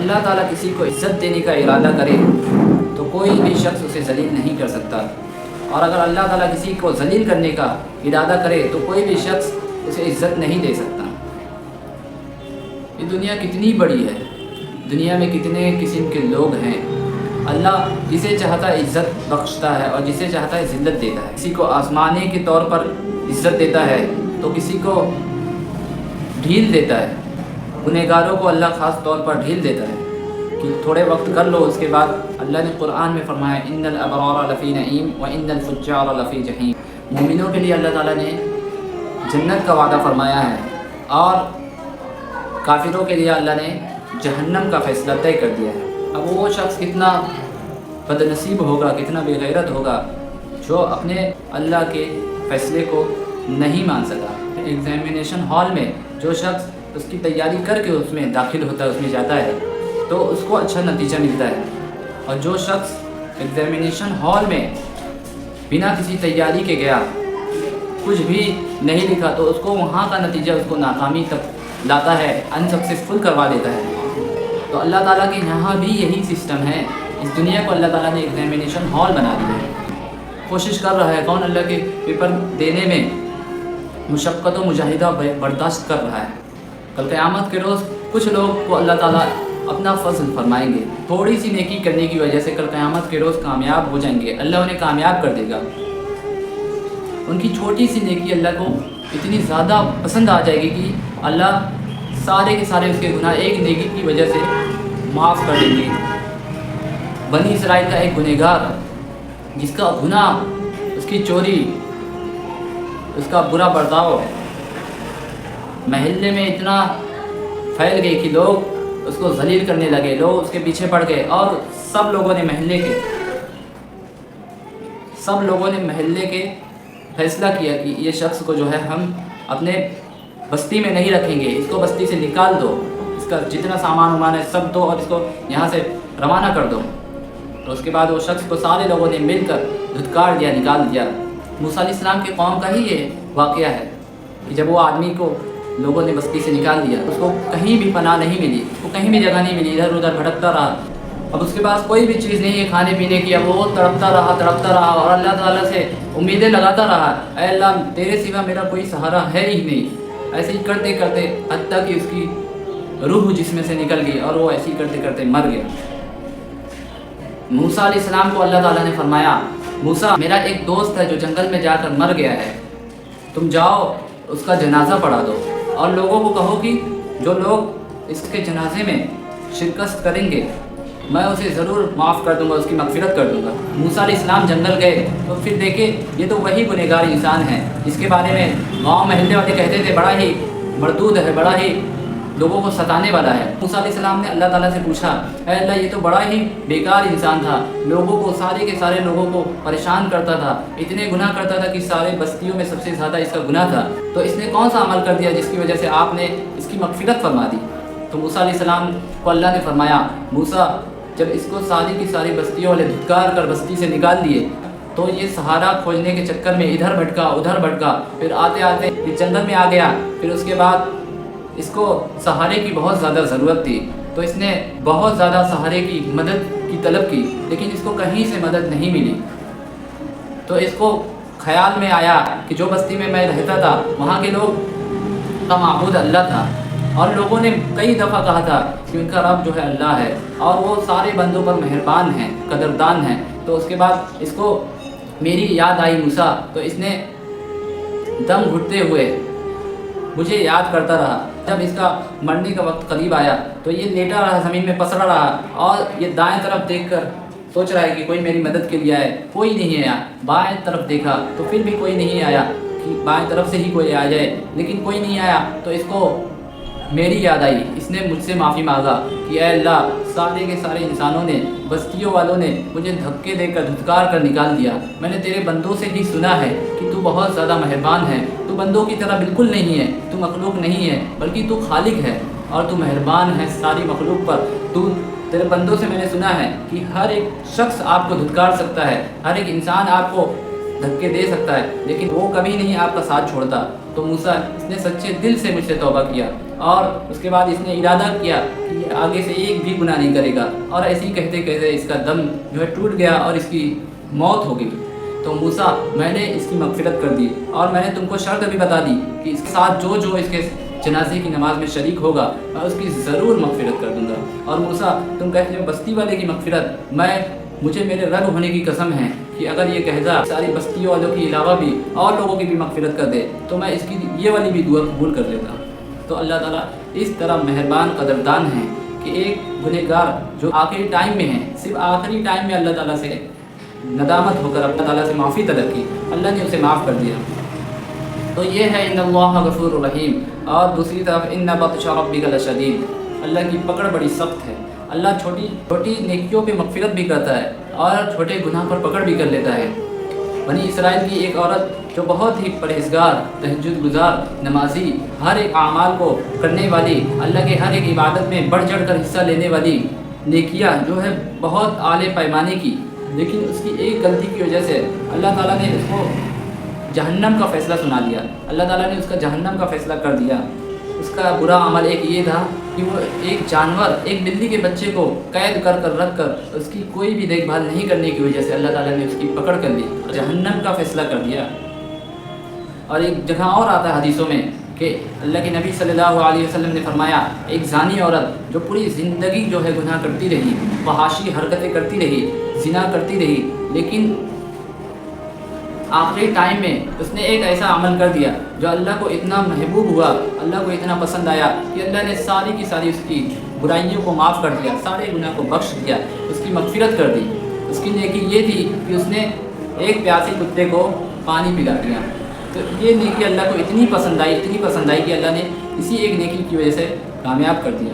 اللہ تعالیٰ کسی کو عزت دینے کا ارادہ کرے تو کوئی بھی شخص اسے ذلیل نہیں کر سکتا، اور اگر اللہ تعالیٰ کسی کو ذلیل کرنے کا ارادہ کرے تو کوئی بھی شخص اسے عزت نہیں دے سکتا۔ یہ دنیا کتنی بڑی ہے، دنیا میں کتنے قسم کے لوگ ہیں۔ اللہ جسے چاہتا ہے عزت بخشتا ہے اور جسے چاہتا ہے ذلت دیتا ہے۔ کسی کو آسمانی کے طور پر عزت دیتا ہے تو کسی کو ڈھیل دیتا ہے۔ گنہگاروں کو اللہ خاص طور پر ڈھیل دیتا ہے کہ تھوڑے وقت کر لو، اس کے بعد اللہ نے قرآن میں فرمایا ان الابرار لفی نعیم و ان الفجار لفی جحیم۔ مومنوں کے لیے اللہ تعالیٰ نے جنت کا وعدہ فرمایا ہے اور کافروں کے لیے اللہ نے جہنم کا فیصلہ طے کر دیا ہے۔ اب وہ شخص کتنا بد نصیب ہوگا، کتنا بے غیرت ہوگا جو اپنے اللہ کے فیصلے کو نہیں مان سکا۔ ایگزامینیشن ہال میں جو شخص اس کی تیاری کر کے اس میں داخل ہوتا ہے، اس میں جاتا ہے تو اس کو اچھا نتیجہ ملتا ہے، اور جو شخص ایگزامینیشن ہال میں بنا کسی تیاری کے گیا، کچھ بھی نہیں لکھا، تو اس کو وہاں کا نتیجہ اس کو ناکامی تک لاتا ہے، انسکسیسفل کروا دیتا ہے۔ تو اللہ تعالیٰ کے یہاں بھی یہی سسٹم ہے۔ اس دنیا کو اللہ تعالیٰ نے ایگزامینیشن ہال بنا دیا ہے۔ کوشش کر رہا ہے کون اللہ کے پیپر دینے میں مشقت و مجاہدہ برداشت کر رہا ہے۔ کل قیامت کے روز کچھ لوگ کو اللہ تعالیٰ اپنا فضل فرمائیں گے، تھوڑی سی نیکی کرنے کی وجہ سے کل قیامت کے روز کامیاب ہو جائیں گے، اللہ انہیں کامیاب کر دے گا۔ ان کی چھوٹی سی نیکی اللہ کو اتنی زیادہ پسند آ جائے گی کہ اللہ سارے کے سارے اس کے گناہ ایک نیکی کی وجہ سے معاف کر دیں گے۔ بنی اسرائیل کا ایک گنہگار جس کا گناہ، اس کی چوری، اس کا برا برتاؤ محلے میں اتنا پھیل گئی کہ لوگ اس کو ذلیل کرنے لگے، لوگ اس کے پیچھے پڑ گئے، اور سب لوگوں نے محلے کے فیصلہ کیا کہ یہ شخص کو جو ہے ہم اپنے بستی میں نہیں رکھیں گے، اس کو بستی سے نکال دو، اس کا جتنا سامان وامان ہے سب دو اور اس کو یہاں سے روانہ کر دو۔ تو اس کے بعد وہ شخص کو سارے لوگوں نے مل کر دھتکار دیا، نکال دیا۔ موسیٰ علیہ السلام کی قوم کا ہی یہ واقعہ ہے کہ جب وہ آدمی کو لوگوں نے بستی سے نکال دیا، اس کو کہیں بھی پناہ نہیں ملی، اس کو کہیں بھی جگہ نہیں ملی، ادھر ادھر بھٹکتا رہا۔ اب اس کے پاس کوئی بھی چیز نہیں ہے کھانے پینے کی، اب وہ تڑپتا رہا اور اللہ تعالیٰ سے امیدیں لگاتا رہا، اے اللہ تیرے سوا میرا کوئی سہارا ہے ہی نہیں۔ ایسے ہی کرتے کرتے حتیٰ کہ اس کی روح جسم سے نکل گئی اور وہ ایسے ہی کرتے کرتے مر گیا۔ موسیٰ علیہ السلام کو اللہ تعالیٰ نے فرمایا موسیٰ میرا ایک دوست ہے جو جنگل میں جا کر مر گیا ہے، تم جاؤ اس کا جنازہ پڑھا دو اور لوگوں کو کہو کہ جو لوگ اس کے جنازے میں شرکت کریں گے میں اسے ضرور معاف کر دوں گا، اس کی مغفرت کر دوں گا۔ موسیٰ علیہ السلام جنگل گئے تو پھر دیکھے یہ تو وہی گنہگار انسان ہے جس کے بارے میں گاؤں محلے والے کہتے تھے بڑا ہی مردود ہے، بڑا ہی لوگوں کو ستانے والا ہے۔ موسیٰ علیہ السلام نے اللہ تعالیٰ سے پوچھا اے اللہ یہ تو بڑا ہی بیکار انسان تھا، لوگوں کو سارے کے سارے لوگوں کو پریشان کرتا تھا، اتنے گناہ کرتا تھا کہ سارے بستیوں میں سب سے زیادہ اس کا گناہ تھا، تو اس نے کون سا عمل کر دیا جس کی وجہ سے آپ نے اس کی مغفرت فرما دی؟ تو موسیٰ علیہ السلام کو اللہ نے فرمایا موسیٰ جب اس کو ساری کی ساری بستیوں والے دھتکار کر بستی سے نکال دیے تو یہ سہارا کھوجنے کے چکر میں ادھر بھٹکا ادھر بھٹکا، پھر آتے آتے یہ جنگل میں آ گیا، پھر اس کے بعد اس کو سہارے کی بہت زیادہ ضرورت تھی تو اس نے بہت زیادہ سہارے کی مدد کی طلب کی، لیکن اس کو کہیں سے مدد نہیں ملی۔ تو اس کو خیال میں آیا کہ جو بستی میں میں رہتا تھا وہاں کے لوگ کا معبود اللہ تھا، اور لوگوں نے کئی دفعہ کہا تھا کہ ان کا رب جو ہے اللہ ہے اور وہ سارے بندوں پر مہربان ہیں، قدردان ہیں۔ تو اس کے بعد اس کو میری یاد آئی موسیٰ، تو اس نے دم گھٹتے ہوئے مجھے یاد کرتا رہا۔ جب اس کا مرنے کا وقت قریب آیا تو یہ لیٹا رہا، زمین میں پسرا رہا اور یہ دائیں طرف دیکھ کر سوچ رہا ہے کہ کوئی میری مدد کے لیے آئے، کوئی نہیں آیا۔ بائیں طرف دیکھا تو پھر بھی کوئی نہیں آیا کہ بائیں طرف سے ہی کوئی آ جائے، لیکن کوئی نہیں آیا۔ تو اس کو میری یاد آئی، اس نے مجھ سے معافی مانگا کہ اے اللہ سارے کے سارے انسانوں نے، بستیوں والوں نے مجھے دھکے دے کر دھتکار کر نکال دیا، میں نے تیرے بندوں سے بھی سنا ہے کہ تو بہت زیادہ مہربان ہے، تو بندوں کی طرح بالکل نہیں ہے، تو مخلوق نہیں ہے بلکہ تو خالق ہے اور تو مہربان ہے ساری مخلوق پر۔ تیرے بندوں سے میں نے سنا ہے کہ ہر ایک شخص آپ کو دھتکار سکتا ہے، ہر ایک انسان آپ کو دھکے دے سکتا ہے، لیکن وہ کبھی نہیں آپ کا ساتھ چھوڑتا۔ تو موسیٰ اس نے سچے دل سے مجھ سے توبہ کیا اور اس کے بعد اس نے ارادہ کیا کہ یہ آگے سے ایک بھی گناہ نہیں کرے گا، اور ایسے ہی کہتے کہتے اس کا دم جو ہے ٹوٹ گیا اور اس کی موت ہو گئی۔ تو موسیٰ میں نے اس کی مغفرت کر دی، اور میں نے تم کو شرط بھی بتا دی کہ اس کے ساتھ جو اس کے جنازے کی نماز میں شریک ہوگا میں اس کی ضرور مغفرت کر دوں گا۔ اور موسیٰ تم کہتے ہو بستی والے کی مغفرت، مجھے میرے رب ہونے کی قسم ہے کہ اگر یہ کہتا ساری بستیوں والوں کے علاوہ بھی اور لوگوں کی بھی مغفرت کر دے تو میں اس کی یہ والی بھی دعا قبول کر لیتا۔ تو اللہ تعالیٰ اس طرح مہربان قدردان ہیں کہ ایک گنہگار جو آخری ٹائم میں ہے، صرف آخری ٹائم میں اللہ تعالیٰ سے ندامت ہو کر اللہ تعالیٰ سے معافی طلب کی، اللہ نے اسے معاف کر دیا۔ تو یہ ہے ان اللہ غفور الرحیم۔ اور دوسری طرف ان بطش ربک لشدید، اللہ کی پکڑ بڑی سخت ہے۔ اللہ چھوٹی چھوٹی نیکیوں پہ مغفرت بھی کرتا ہے اور چھوٹے گناہ پر پکڑ بھی کر لیتا ہے۔ بنی اسرائیل کی ایک عورت جو بہت ہی پرہیزگار، تہجد گزار، نمازی، ہر ایک اعمال کو کرنے والی، اللہ کے ہر ایک عبادت میں بڑھ چڑھ کر حصہ لینے والی، نیکیاں جو ہے بہت اعلیٰ پیمانے کی، لیکن اس کی ایک غلطی کی وجہ سے اللہ تعالیٰ نے اس کو جہنم کا فیصلہ سنا دیا۔ اللہ تعالیٰ نے اس کا جہنم کا فیصلہ کر دیا۔ اس کا برا عمل ایک یہ تھا کہ وہ ایک جانور، ایک بلی کے بچے کو قید کر رکھ کر اس کی کوئی بھی دیکھ بھال نہیں کرنے کی وجہ سے اللہ تعالیٰ نے اس کی پکڑ کر لی اور جہنم کا فیصلہ کر دیا۔ اور ایک جگہ اور آتا ہے حدیثوں میں کہ اللہ کے نبی صلی اللہ علیہ وسلم نے فرمایا ایک زانی عورت جو پوری زندگی جو ہے گناہ کرتی رہی، فحاشی حرکتیں کرتی رہی، زنا کرتی رہی، لیکن آخری ٹائم میں اس نے ایک ایسا عمل کر دیا جو اللہ کو اتنا محبوب ہوا، اللہ کو اتنا پسند آیا کہ اللہ نے ساری کی ساری اس کی برائیوں کو معاف کر دیا، سارے گناہ کو بخش دیا، اس کی مغفرت کر دی۔ اس کی نیکی یہ تھی کہ اس نے ایک پیاسے کتے کو پانی پلا دیا۔ تو یہ نیکی اللہ کو اتنی پسند آئی کہ اللہ نے اسی ایک نیکی کی وجہ سے کامیاب کر دیا۔